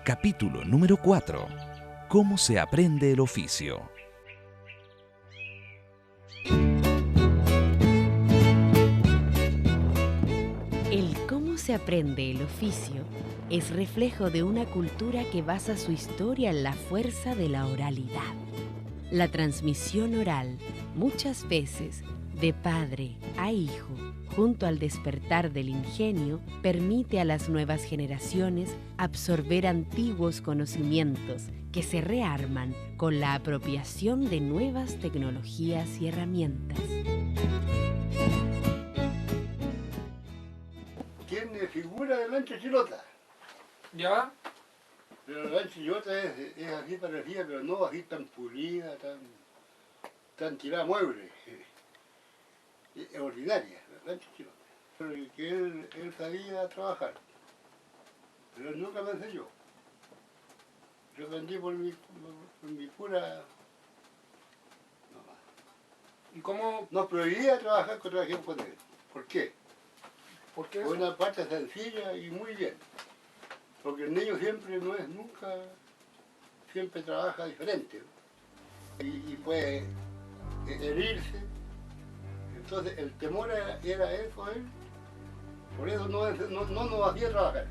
Capítulo número 4. ¿Cómo se aprende el oficio? El cómo se aprende el oficio es reflejo de una cultura que basa su historia en la fuerza de la oralidad. La transmisión oral, muchas veces de padre a hijo, junto al despertar del ingenio, permite a las nuevas generaciones absorber antiguos conocimientos que se rearman con la apropiación de nuevas tecnologías y herramientas. Tiene figura de lancha chilota. ¿Ya? Pero la lancha chilota es así parecida, pero no así tan pulida, tan tirada a muebles. Es ordinaria, la lancha chilota. Pero que él sabía trabajar, pero él nunca me enseñó. Yo aprendí por mi pura... ¿Y cómo? Nos prohibía trabajar con trabajé con él. ¿Por qué? ¿Por qué Por eso? una parte sencilla y muy bien. Porque el niño siempre siempre trabaja diferente, ¿no? Y puede herirse. Entonces el temor era eso él. Por eso no nos hacía trabajar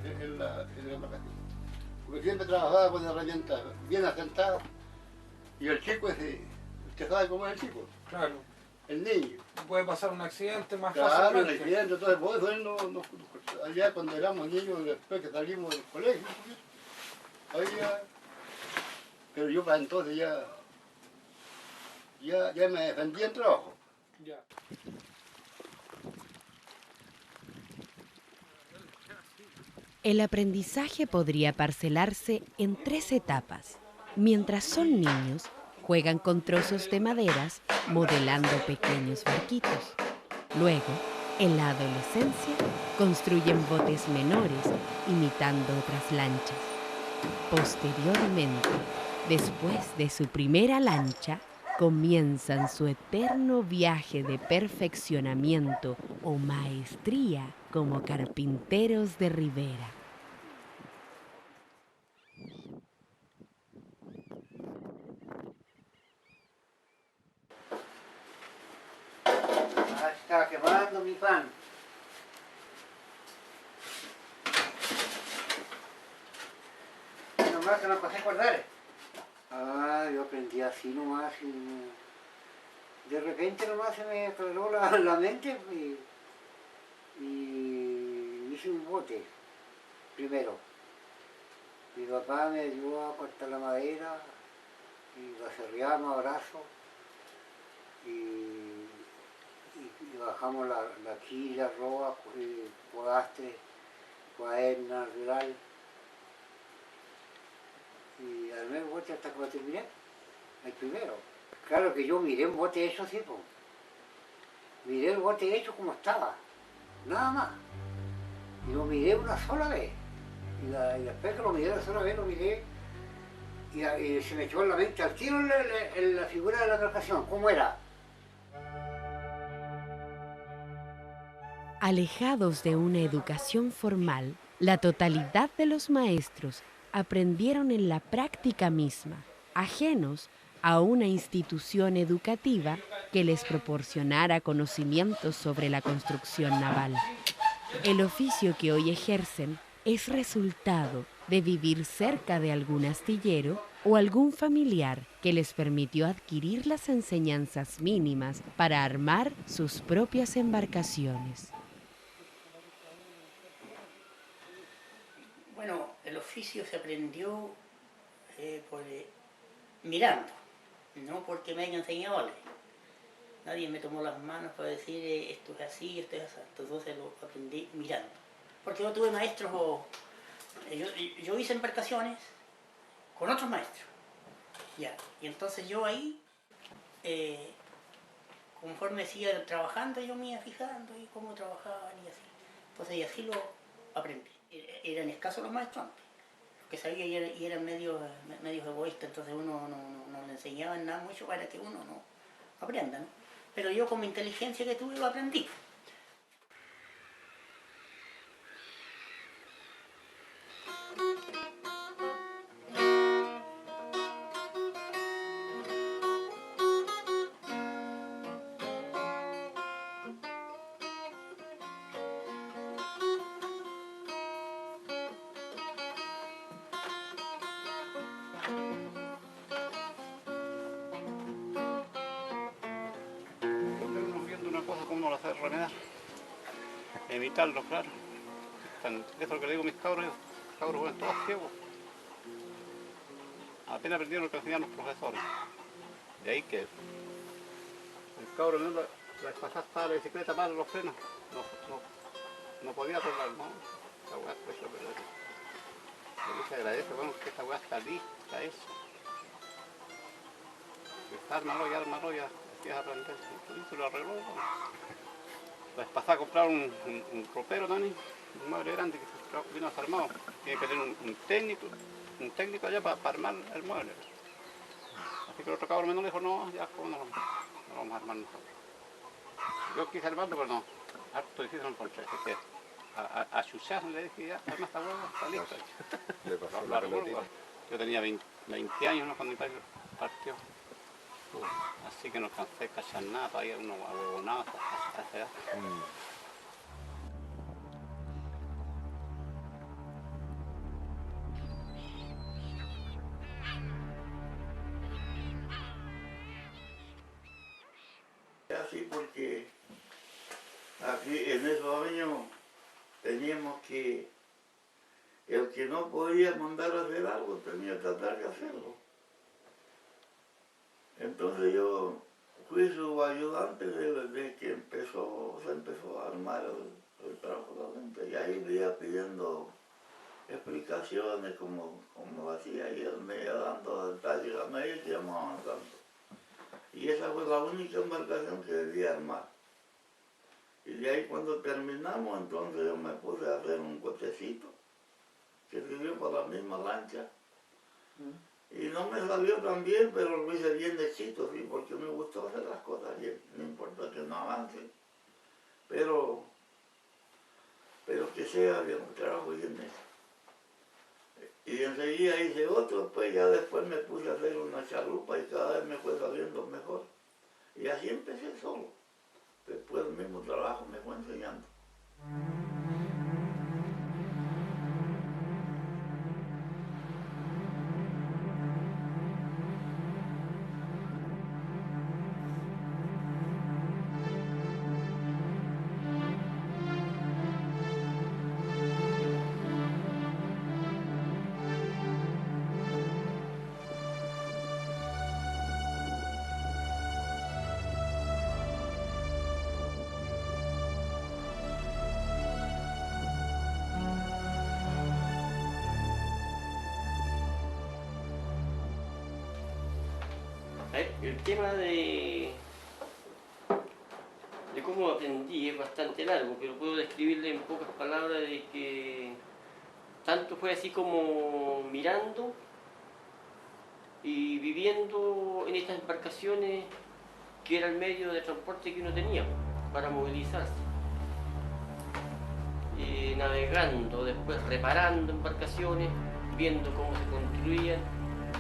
en la vacación. Porque siempre trabajaba con herramientas bien asentadas. Y el chico usted sabe cómo es el chico, Claro. el niño. Puede pasar un accidente más Claro, el fácilmente. accidente, entonces por eso él allá cuando éramos niños, después que salimos del colegio, pero yo para entonces ya me defendía en trabajo. Ya. El aprendizaje podría parcelarse en 3 etapas. Mientras son niños, juegan con trozos de maderas, modelando pequeños barquitos. Luego, en la adolescencia, construyen botes menores, imitando otras lanchas. Posteriormente, después de su primera lancha, comienzan su eterno viaje de perfeccionamiento o maestría como carpinteros de ribera. Estaba quemando mi pan. Nomás que no pasé a acordar. Yo aprendí así nomás. De repente nomás se me aclaró la mente y hice un bote primero. Mi papá me ayudó a cortar la madera y lo aserreamos a brazos y bajamos la quilla, roa, podastre, cuaderna, rural. Y armé el bote hasta que lo terminé, el primero. Claro que yo miré un bote hecho así, pues. Miré el bote hecho como estaba, nada más. Y lo miré una sola vez. Y después que lo miré una sola vez, lo miré y se me echó en la mente al tiro la figura de la embarcación, cómo era. Alejados de una educación formal, la totalidad de los maestros aprendieron en la práctica misma, ajenos a una institución educativa que les proporcionara conocimientos sobre la construcción naval. El oficio que hoy ejercen es resultado de vivir cerca de algún astillero o algún familiar que les permitió adquirir las enseñanzas mínimas para armar sus propias embarcaciones. Bueno, el oficio se aprendió mirando, no porque me hayan enseñado a leer. Nadie me tomó las manos para decir esto es así, esto es así. Entonces lo aprendí mirando. Porque yo tuve maestros, yo hice embarcaciones con otros maestros. Ya. Y entonces yo ahí, conforme siga trabajando, yo me iba fijando y cómo trabajaban y así. Entonces y así lo aprendí. Eran escasos los maestros antes, los que sabía y eran medios egoístas, entonces uno no le enseñaban nada mucho para que uno no aprenda, ¿no? Pero yo con mi inteligencia que tuve lo aprendí. evitarlo, claro. Eso es lo que le digo a mis cabros fueron todos ciegos. Apenas aprendieron lo que enseñaban los profesores. De ahí que el cabro menor la vez pasada estaba la bicicleta para los frenos. No podía arreglar, ¿no? Esta weá fue eso, pero se agradece, bueno, que esta weá está lista, eso. Ármalo ya hacías aprender. Y lo arregló. Bueno. La vez pasada compraron un ropero también, un mueble grande que vino desarmado. Tiene que tener un técnico allá para armar el mueble. Así que el otro cabrón menor le dijo, no, ya como no lo vamos a armar nosotros. Yo quise armarlo, pero no, harto difícil lo encontré, así que a Chuchas le dije, ya, arma esta hueá, está lista. Le pasó la pelotita. Yo tenía 20 años, ¿no?, cuando mi padre partió. Así que no alcancé a cachar nada, todavía unos ahuevonados hasta esa edad. Así porque aquí en esos años teníamos que, el que no podía mandar a hacer algo tenía que tratar de hacerlo. Entonces yo fui su ayudante desde que se empezó a armar el trabajo de la gente, y ahí le iba pidiendo explicaciones como lo hacía, y él me iba dando detalles, a medida que íbamos avanzando. Y esa fue la única embarcación que debía armar. Y de ahí cuando terminamos, entonces yo me puse a hacer un cochecito que sirvió para la misma lancha. Y no me salió tan bien, pero lo hice bien de chito, sí, porque me gustó hacer las cosas bien. No importa que no avance, pero que sea bien, un trabajo bien hecho. Y enseguida hice otro, pues ya después me puse a hacer una chalupa y cada vez me fue saliendo mejor. Y así empecé solo. Después el mismo trabajo me fue enseñando. El tema de cómo aprendí es bastante largo, pero puedo describirle en pocas palabras de que tanto fue así como mirando y viviendo en estas embarcaciones que era el medio de transporte que uno tenía para movilizarse. Navegando, después reparando embarcaciones, viendo cómo se construían.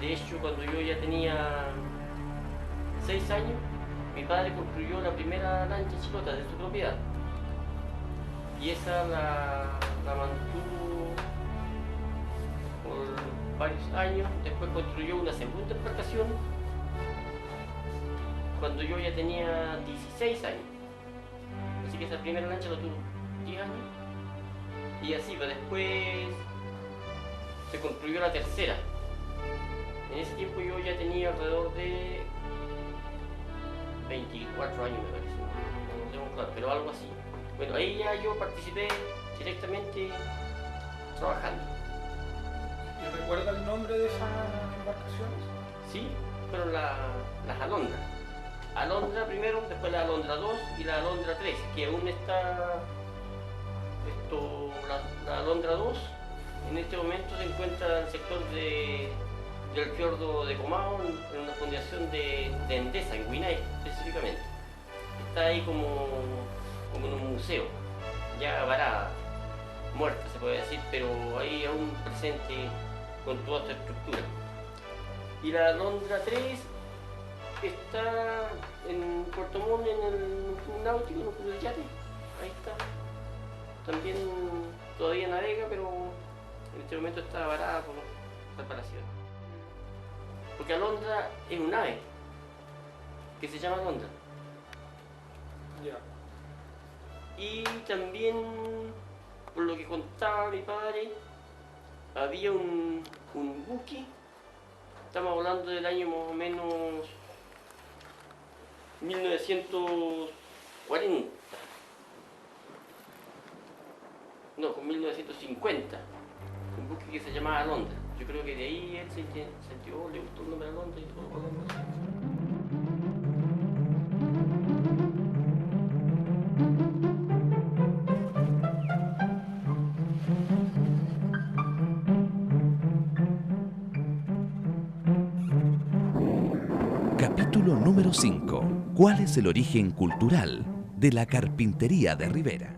De hecho, cuando yo ya tenía 6 años, mi padre construyó la primera lancha chilota de su propiedad. Y esa la mantuvo por varios años. Después construyó una segunda embarcación cuando yo ya tenía 16 años. Así que esa primera lancha la tuvo 10 años. Y así, pero después se construyó la tercera. En ese tiempo yo ya tenía alrededor de 24 años, me parece, no tengo claro, pero algo así. Bueno, ahí ya yo participé directamente trabajando. ¿Y recuerda el nombre de esas embarcaciones? Sí, fueron las Alondra. Alondra primero, después la Alondra 2 y la Alondra 3, que aún está la Alondra 2. En este momento se encuentra en el sector del fiordo de Comao, en una fundación de Endesa, en Huinay específicamente. Está ahí como en un museo, ya varada, muerta se puede decir, pero ahí aún presente con toda esta estructura. Y la Alondra 3 está en Puerto Montt, en el club náutico, en el club del yate, ahí está. También todavía navega, pero en este momento está varada por reparación. Porque Alondra es un ave que se llama Alondra. Ya. Y también, por lo que contaba mi padre, había un buque, estamos hablando del año más o menos 1940, no, con 1950, un buque que se llamaba Alondra. Yo creo que de ahí él se sintió, le gustó el nombre Alondra y todo. Capítulo número 5. ¿Cuál es el origen cultural de la carpintería de Rivera?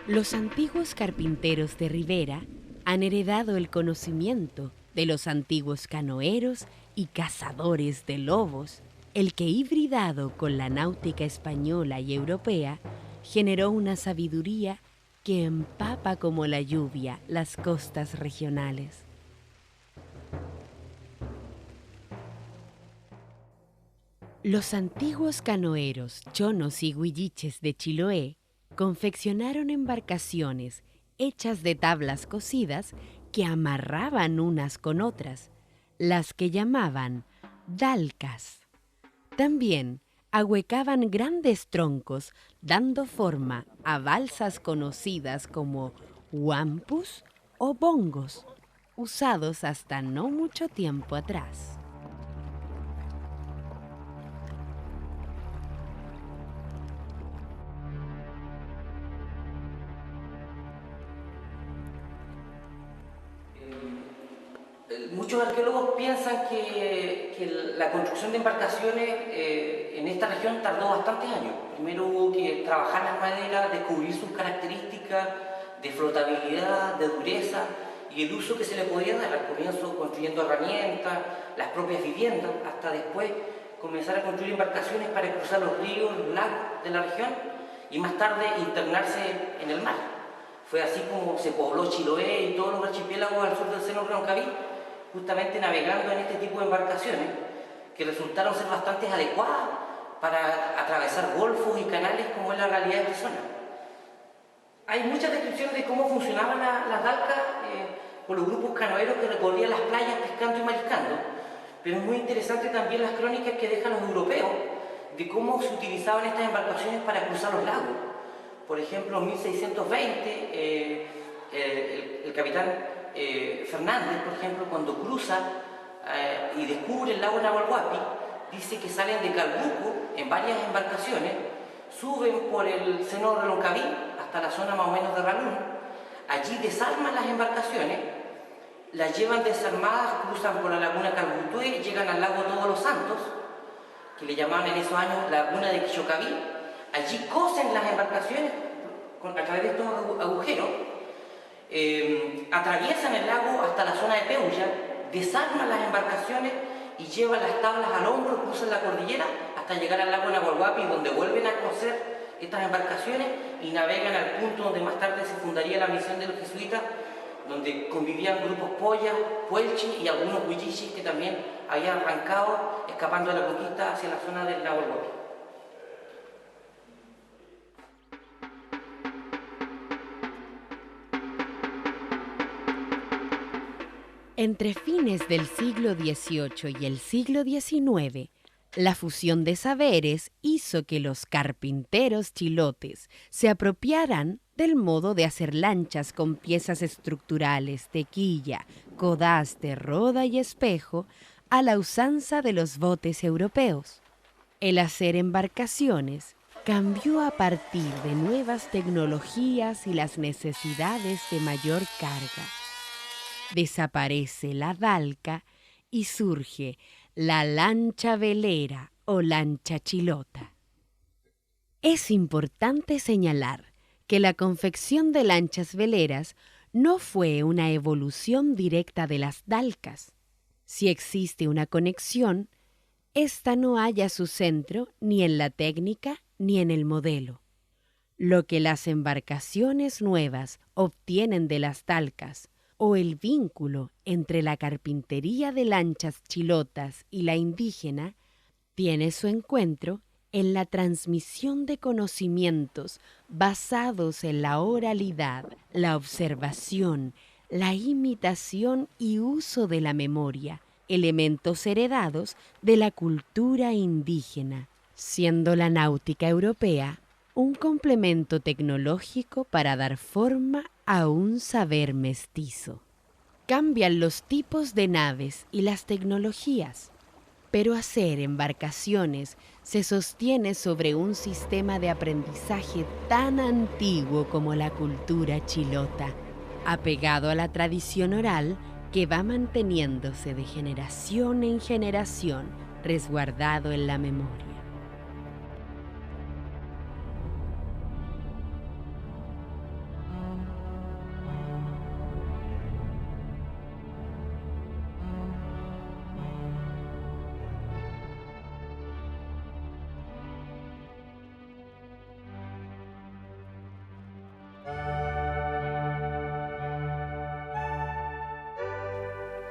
Los antiguos carpinteros de Rivera han heredado el conocimiento de los antiguos canoeros y cazadores de lobos, el que hibridado con la náutica española y europea generó una sabiduría que empapa como la lluvia las costas regionales. Los antiguos canoeros, chonos y huilliches de Chiloé confeccionaron embarcaciones hechas de tablas cosidas que amarraban unas con otras, las que llamaban dalcas. También ahuecaban grandes troncos dando forma a balsas conocidas como huampus o bongos, usados hasta no mucho tiempo atrás. Muchos arqueólogos piensan que la construcción de embarcaciones en esta región tardó bastantes años. Primero hubo que trabajar las maderas, descubrir sus características de flotabilidad, de dureza y el uso que se le podía dar. Al comienzo construyendo herramientas, las propias viviendas, hasta después comenzar a construir embarcaciones para cruzar los ríos, los lagos de la región y más tarde internarse en el mar. Fue así como se pobló Chiloé y todos los archipiélagos al sur del seno Roncaví, justamente navegando en este tipo de embarcaciones que resultaron ser bastante adecuadas para atravesar golfos y canales como es la realidad de esta zona. Hay muchas descripciones de cómo funcionaban las dalcas por los grupos canoeros que recorrían las playas pescando y mariscando, pero es muy interesante también las crónicas que dejan los europeos de cómo se utilizaban estas embarcaciones para cruzar los lagos. Por ejemplo, en 1620 el capitán Fernández, por ejemplo, cuando cruza y descubre el lago Nahualhuapi, dice que salen de Calbuco en varias embarcaciones, suben por el seno de Loncaví hasta la zona más o menos de Ralún, allí desarman las embarcaciones, las llevan desarmadas, cruzan por la laguna Calbutué, llegan al lago Todos los Santos, que le llamaban en esos años laguna de Quichocaví, allí cosen las embarcaciones a través de estos agujeros, atraviesan el lago hasta la zona de Peulla, desarman las embarcaciones y llevan las tablas al hombro, cruzan la cordillera hasta llegar al lago Nahualhuapi, donde vuelven a coser estas embarcaciones y navegan al punto donde más tarde se fundaría la misión de los jesuitas, donde convivían grupos poyas, puelchi y algunos huillichis que también habían arrancado escapando de la conquista hacia la zona del Nahualhuapi. Entre fines del siglo XVIII y el siglo XIX, la fusión de saberes hizo que los carpinteros chilotes se apropiaran del modo de hacer lanchas con piezas estructurales de quilla, codaste, roda y espejo a la usanza de los botes europeos. El hacer embarcaciones cambió a partir de nuevas tecnologías y las necesidades de mayor carga. Desaparece la dalca y surge la lancha velera o lancha chilota. Es importante señalar que la confección de lanchas veleras no fue una evolución directa de las dalcas. Si existe una conexión, esta no halla su centro ni en la técnica ni en el modelo. Lo que las embarcaciones nuevas obtienen de las dalcas, o el vínculo entre la carpintería de lanchas chilotas y la indígena tiene su encuentro en la transmisión de conocimientos basados en la oralidad, la observación, la imitación y uso de la memoria, elementos heredados de la cultura indígena, siendo la náutica europea un complemento tecnológico para dar forma a un saber mestizo. Cambian los tipos de naves y las tecnologías, pero hacer embarcaciones se sostiene sobre un sistema de aprendizaje tan antiguo como la cultura chilota, apegado a la tradición oral que va manteniéndose de generación en generación, resguardado en la memoria.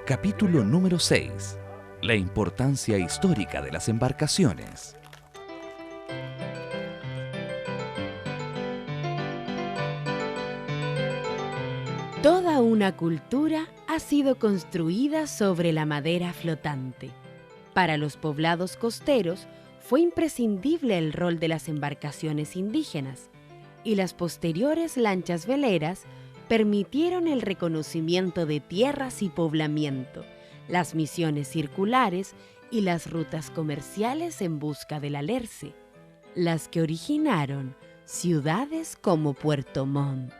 Capítulo número 6. La importancia histórica de las embarcaciones. Toda una cultura ha sido construida sobre la madera flotante. Para los poblados costeros fue imprescindible el rol de las embarcaciones indígenas, y las posteriores lanchas veleras permitieron el reconocimiento de tierras y poblamiento, las misiones circulares y las rutas comerciales en busca del alerce, las que originaron ciudades como Puerto Montt.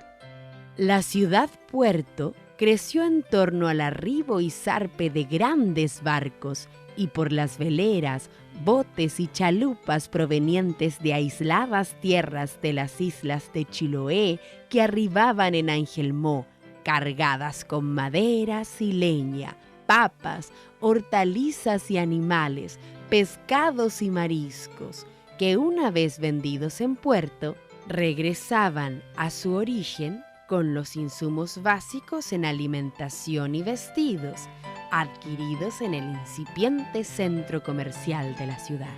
La ciudad-puerto creció en torno al arribo y zarpe de grandes barcos y por las veleras, botes y chalupas provenientes de aisladas tierras de las islas de Chiloé que arribaban en Angelmó, cargadas con maderas y leña, papas, hortalizas y animales, pescados y mariscos, que una vez vendidos en puerto, regresaban a su origen con los insumos básicos en alimentación y vestidos, adquiridos en el incipiente centro comercial de la ciudad.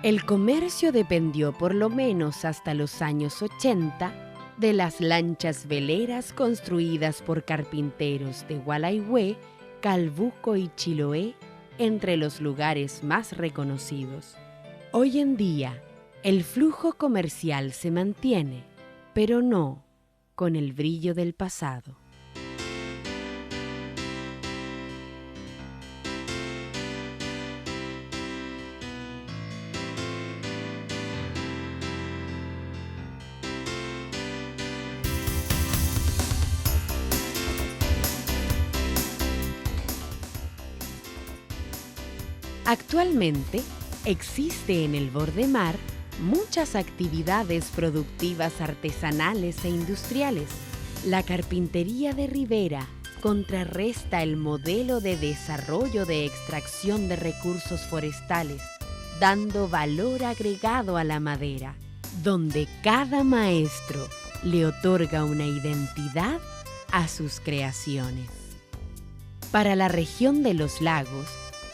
El comercio dependió por lo menos hasta los años 80 de las lanchas veleras construidas por carpinteros de Gualeguay, Calbuco y Chiloé, entre los lugares más reconocidos. Hoy en día, el flujo comercial se mantiene, pero no con el brillo del pasado. Actualmente existe en el borde mar muchas actividades productivas artesanales e industriales. La carpintería de ribera contrarresta el modelo de desarrollo de extracción de recursos forestales, dando valor agregado a la madera, donde cada maestro le otorga una identidad a sus creaciones. Para la región de los lagos,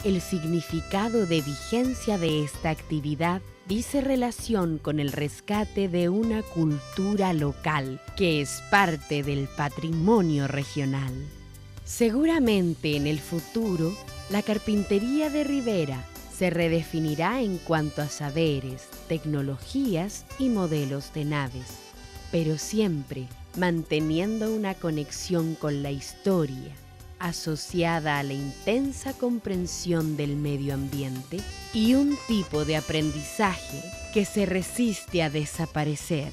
el significado de vigencia de esta actividad dice relación con el rescate de una cultura local que es parte del patrimonio regional. Seguramente en el futuro, la carpintería de ribera se redefinirá en cuanto a saberes, tecnologías y modelos de naves, pero siempre manteniendo una conexión con la historia, asociada a la intensa comprensión del medio ambiente y un tipo de aprendizaje que se resiste a desaparecer.